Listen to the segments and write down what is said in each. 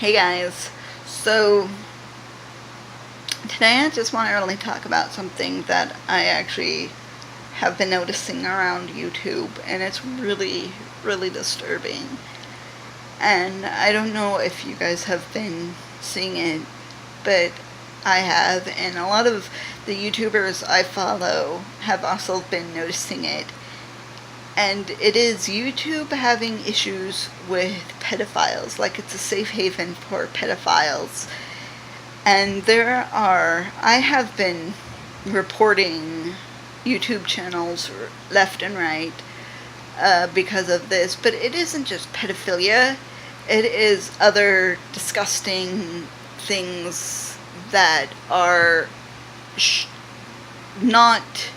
Hey guys, so today I just want to really talk about something that I actually have been noticing around YouTube, and it's really, really disturbing. And I don't know if you guys have been seeing it, but I have, and a lot of the YouTubers I follow have also been noticing it. And it is YouTube having issues with pedophiles, like it's a safe haven for pedophiles. And I have been reporting YouTube channels left and right because of this, but it isn't just pedophilia, it is other disgusting things that are not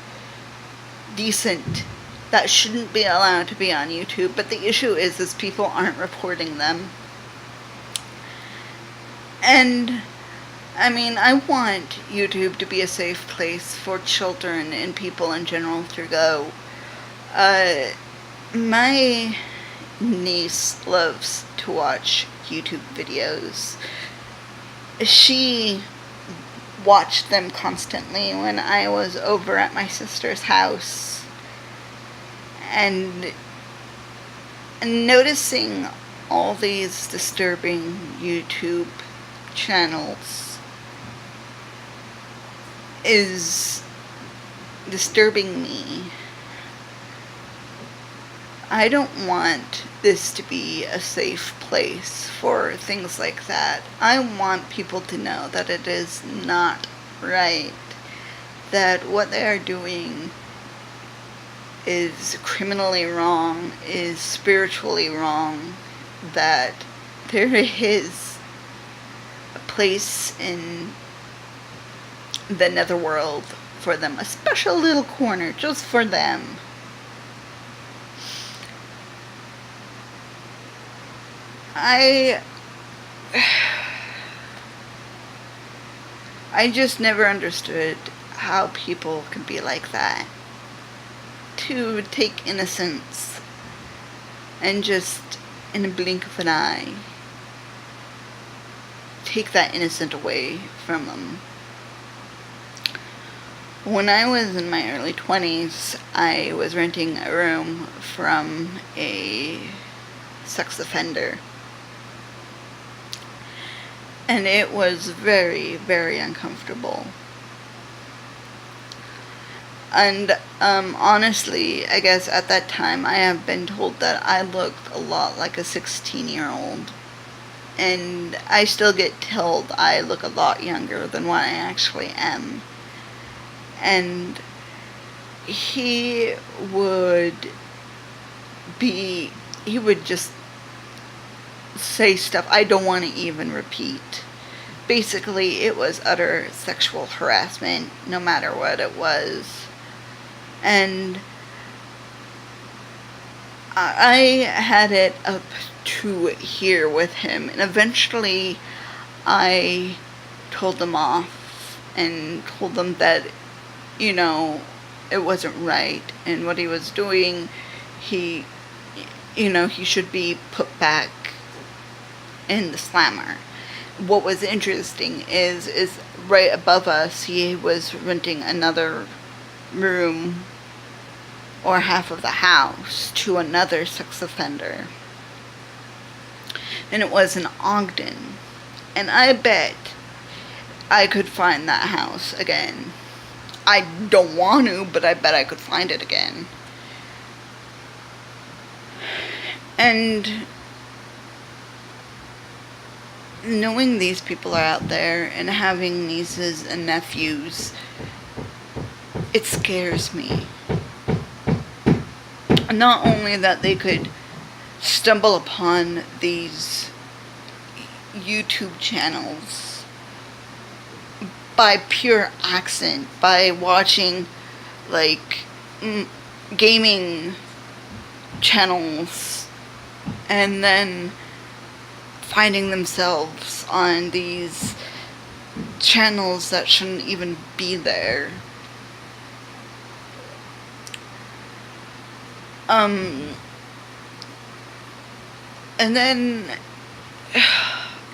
decent, that shouldn't be allowed to be on YouTube. But the issue is people aren't reporting them. And I mean, I want YouTube to be a safe place for children and people in general to go. My niece loves to watch YouTube videos. She watched them constantly when I was over at my sister's house. And noticing all these disturbing YouTube channels is disturbing me. I don't want this to be a safe place for things like that. I want people to know that it is not right, that what they are doing is criminally wrong, is spiritually wrong, that there is a place in the netherworld for them, a special little corner just for them. I just never understood how people could be like that. To take innocence and just, in a blink of an eye, take that innocent away from them. When I was in my early 20s, I was renting a room from a sex offender. And it was very, very uncomfortable. And honestly, I guess at that time I have been told that I looked a lot like a 16-year-old. And I still get told I look a lot younger than what I actually am. And he would just say stuff I don't want to even repeat. Basically, it was utter sexual harassment, no matter what it was. And I had it up to here with him, and eventually I told them off and told them that, it wasn't right, and what he was doing, he should be put back in the slammer. What was interesting is right above us, he was renting another room or half of the house to another sex offender, and it was in Ogden, and I bet I could find that house again. I don't want to, but I bet I could find it again. And knowing these people are out there and having nieces and nephews, it scares me. Not only that they could stumble upon these YouTube channels by pure accident, by watching gaming channels, and then finding themselves on these channels that shouldn't even be there. And then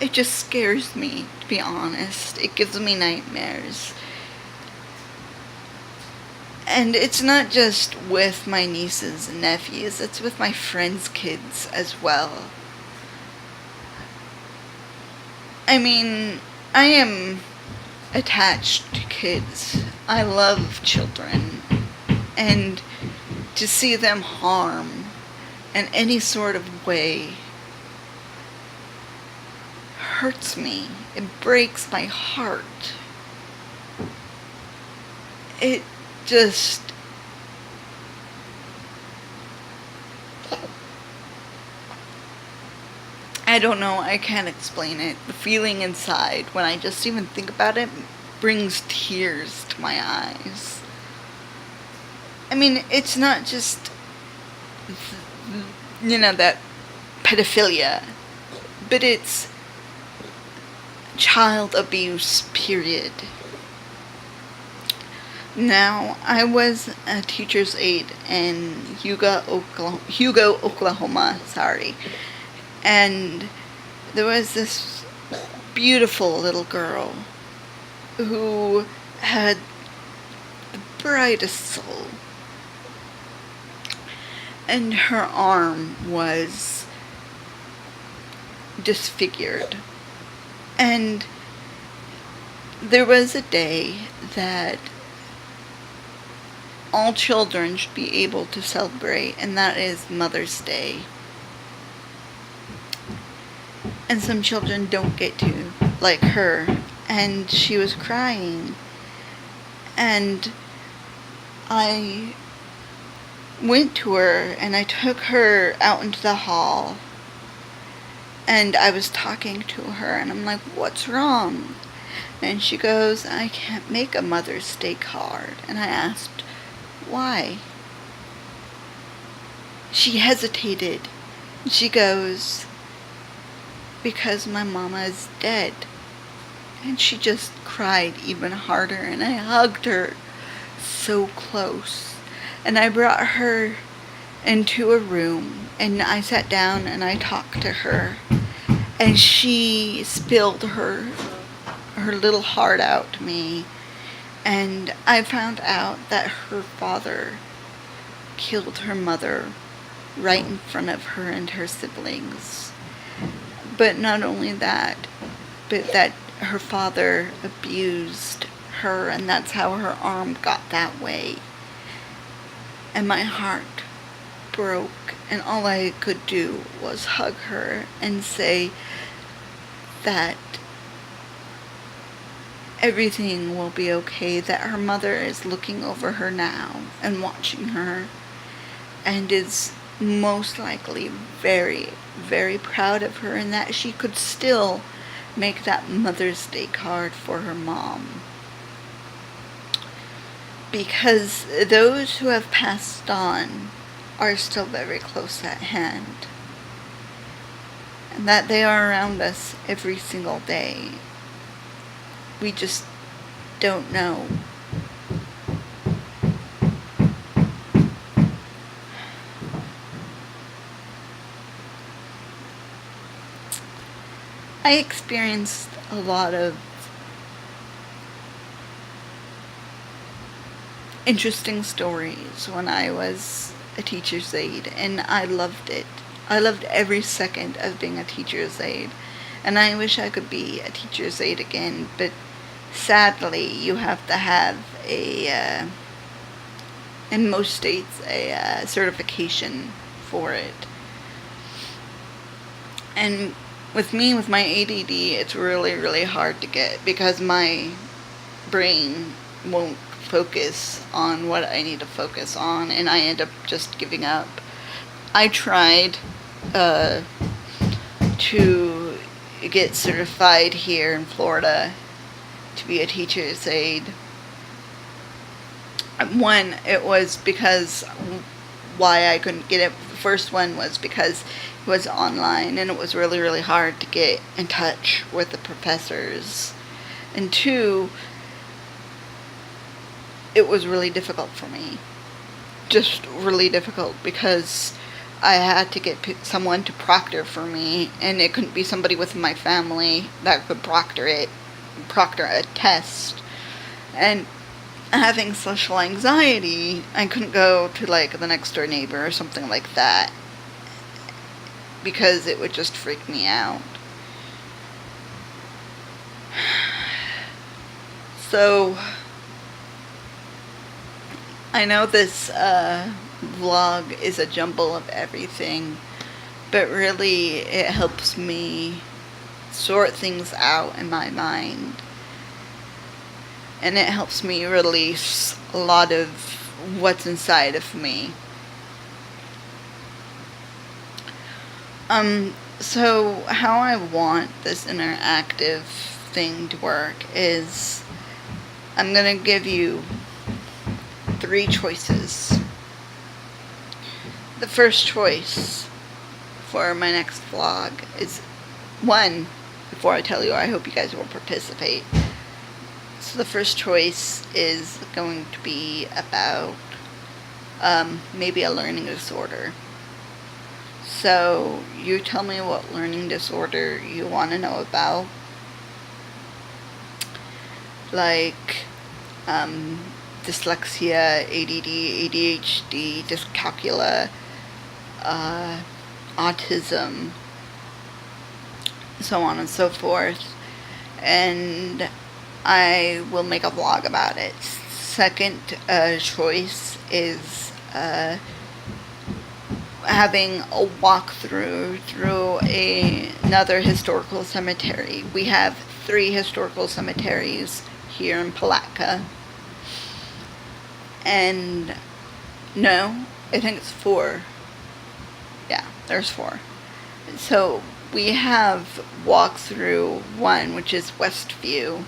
it just scares me, to be honest. It gives me nightmares. And it's not just with my nieces and nephews, it's with my friends' kids as well. I mean, I am attached to kids. I love children. And to see them harm in any sort of way hurts me. It breaks my heart. It just... I don't know, I can't explain it. The feeling inside, when I just even think about it, brings tears to my eyes. I mean, it's not just, that pedophilia, but it's child abuse, period. Now, I was a teacher's aide in Hugo, Oklahoma, and there was this beautiful little girl who had the brightest soul. And her arm was disfigured. And there was a day that all children should be able to celebrate, and that is Mother's Day. And some children don't get to, like her. And she was crying. And I went to her and I took her out into the hall. And I was talking to her and I'm like, "What's wrong?" And she goes, "I can't make a Mother's Day card." And I asked, "Why?" She hesitated. She goes, "Because my mama is dead." And she just cried even harder, and I hugged her so close. And I brought her into a room, and I sat down and I talked to her, and she spilled her little heart out to me. And I found out that her father killed her mother right in front of her and her siblings. But not only that, but that her father abused her, and that's how her arm got that way. And my heart broke, and all I could do was hug her and say that everything will be okay, that her mother is looking over her now and watching her, and is most likely very, very proud of her, and that she could still make that Mother's Day card for her mom. Because those who have passed on are still very close at hand. And that they are around us every single day. We just don't know. I experienced a lot of interesting stories when I was a teacher's aide, and I loved it. I loved every second of being a teacher's aide, and I wish I could be a teacher's aide again, but sadly you have to have in most states, a certification for it. And with me, with my ADD, it's really, really hard to get, because my brain won't focus on what I need to focus on, and I end up just giving up. I tried to get certified here in Florida to be a teacher's aide. One, it was because why I couldn't get it. The first one was because it was online, and it was really, really hard to get in touch with the professors. And two, it was really difficult for me. Just really difficult, because I had to get someone to proctor for me, and it couldn't be somebody within my family that could proctor a test. And having social anxiety, I couldn't go to like the next door neighbor or something like that, because it would just freak me out. So I know this vlog is a jumble of everything, but really it helps me sort things out in my mind, and it helps me release a lot of what's inside of me. So how I want this interactive thing to work is I'm gonna give you 3 choices. The first choice for my next vlog is one, before I tell you, I hope you guys will participate. So the first choice is going to be about maybe a learning disorder. So you tell me what learning disorder you want to know about. Like dyslexia, ADD, ADHD, dyscalculia, autism, so on and so forth. And I will make a vlog about it. Second choice is having a walkthrough through another historical cemetery. We have 3 historical cemeteries here in Palatka. And no, I think it's 4. Yeah, there's 4. So we have walked through one, which is Westview,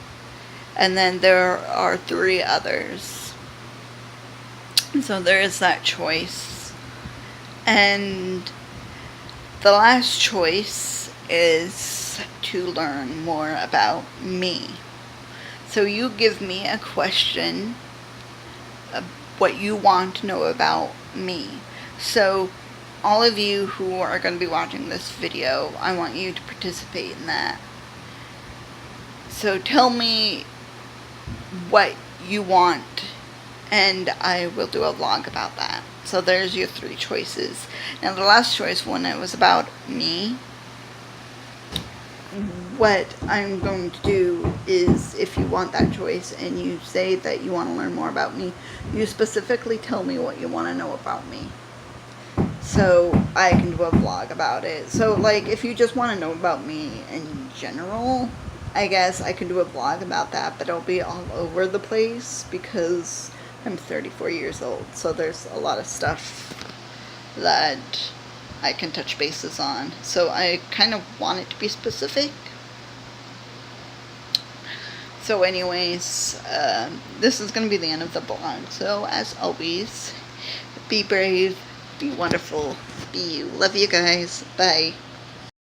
and then there are 3 others. So there is that choice. And the last choice is to learn more about me. So you give me a question of what you want to know about me. So all of you who are going to be watching this video, I want you to participate in that. So tell me what you want, and I will do a vlog about that. So there's your 3 choices. Now the last choice, when it was about me, what I'm going to do is, if you want that choice and you say that you want to learn more about me, you specifically tell me what you want to know about me, so I can do a vlog about it. So like, if you just want to know about me in general, I guess I can do a vlog about that, but it'll be all over the place because I'm 34 years old, so there's a lot of stuff that I can touch bases on. So I kind of want it to be specific. So anyways, this is going to be the end of the vlog. So as always, be brave, be wonderful, be you. Love you guys. Bye.